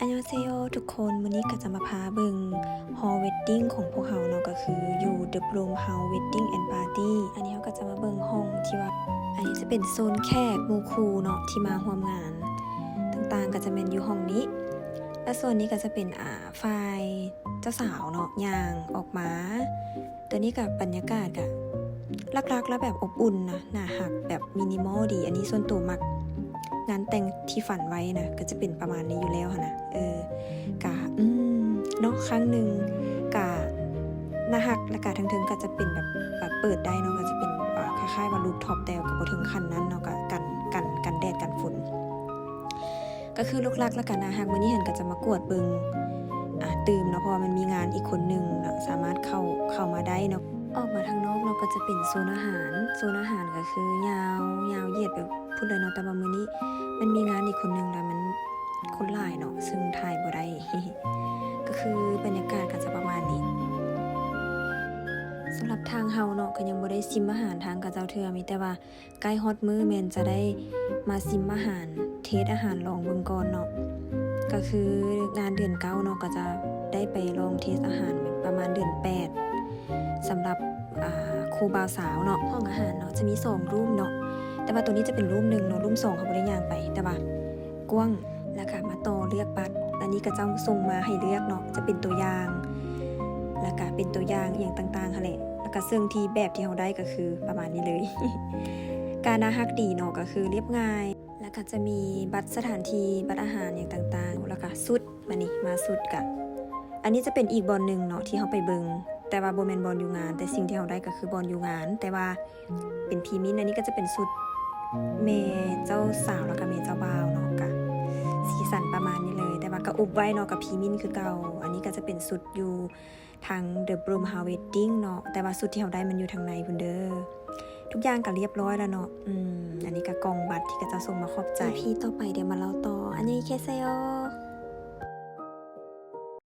อันยองเซโยทุกคนวันนี้ก็จะมาพาเบิ่งฮอลเวดดิ้งของพวกเขาเนาะก็คืออยู่ The Bloom House Wedding and Party อันนี้เขาก็จะมาเบิ่งห้องที่ว่าอันนี้จะเป็นโซนแขกหมู่คู่เนาะที่มาร่วมงานต่างๆก็จะเป็นอยู่ห้องนี้และส่วนนี้ก็จะเป็นฝ่ายเจ้าสาวเนาะย่างออกมาตัวนี้กับบรรยากาศก็รักๆแล้วแบบอบอุ่นนะน่าฮักแบบมินิมอลดีอันนี้ส่วนตัวมักงานแต่งที่ฝันไว้นะก็จะเป็นประมาณนี้อยู่แล้วนะกะเนาะครั้งหนึ่งกะน่าฮักและกะทั้งๆก็จะเป็นแบบเปิดได้เนาะก็จะเป็นคล้ายๆว่ารูฟท็อปแต่ก็บ่ถึงขั้นนั้นเนาะก็กันแดดกันฝนก็คือลูกรักและกันนะฮักมื้อนี้เห็นก็จะมากวดเบิงตื่มเนาะเพราะมันมีงานอีกคนนึงเนาะสามารถเข้ามาได้เนาะออกมาทางนอกเราก็จะเป็นโซนอาหารก็คือยาวเหยียดแบบพูดเลยเนาะแต่ว่ามื้อนี้มันมีงานอีกคนนึงแล้วมันคนหลายเนาะซึ่งถ่ายบ่ได้ ก็คือบรรยากาศก็จะประมาณนี้สำหรับทางเฮาเนาะก็ยังบ่ได้ซิมอาหารทางกับเจ้าเทื่อมีแต่ว่าใกล้ฮอตมื้อแม่นจะได้มาซิมอาหารเทสอาหารลองเบิ่งก่อนเนาะก็คืองานเดือน9เนาะก็จะได้ไปลองเทสอาหารประมาณเดือน8สำหรับครูบ่าวสาวเนาะห้องอาหารเนาะจะมี2รูมเนาะแต่ว่าตัวนี้จะเป็นรูม1เนาะรูม2เขาบ่ได้ย่างไปแต่ว่ากว้างแล้วก็มาต่อเลือกบัตรอันนี้ก็จะส่งมาให้เลือกเนาะจะเป็นตัวอย่างแล้วก็เป็นตัวอย่างอย่างต่างๆหั่นแหละแล้วก็ซึ่งที่แบบที่เราได้ก็คือประมาณนี้เลย การน่าฮักดีเนาะก็คือเรียบง่ายแล้วก็จะมีบัตรสถานที่บัตรอาหารอย่างต่างๆแล้วก็สุดมาสุดกะอันนี้จะเป็นอีกบอลนึงเนาะที่เราไปเบิงแต่ว่าบ่แม่นบอลอยู่งานแต่สิ่งที่เราได้ก็คือบอลอยู่งานแต่ว่าเป็นพรีมินอันนี้ก็จะเป็นสุดเมเจ้าสาวแล้วก็เมเจ้าบ่าวเนาะกะสีสันประมาณนี้เลยแต่ว่าก็อุบไว้เนาะกับพรีมินคือเก่าอันนี้ก็จะเป็นสุดอยู่ทาง The Bloom House Wedding เนาะแต่ว่าสุดที่เราได้มันอยู่ทางในพุ่นเด้อทุกอย่างก็เรียบร้อยแล้วเนาะอันนี้ก็กล่องบัตรที่ก็จะส่งมาขอบใจพี่ต่อไปเดี๋ยวมาเล่าต่ออันนี้เคเซโอ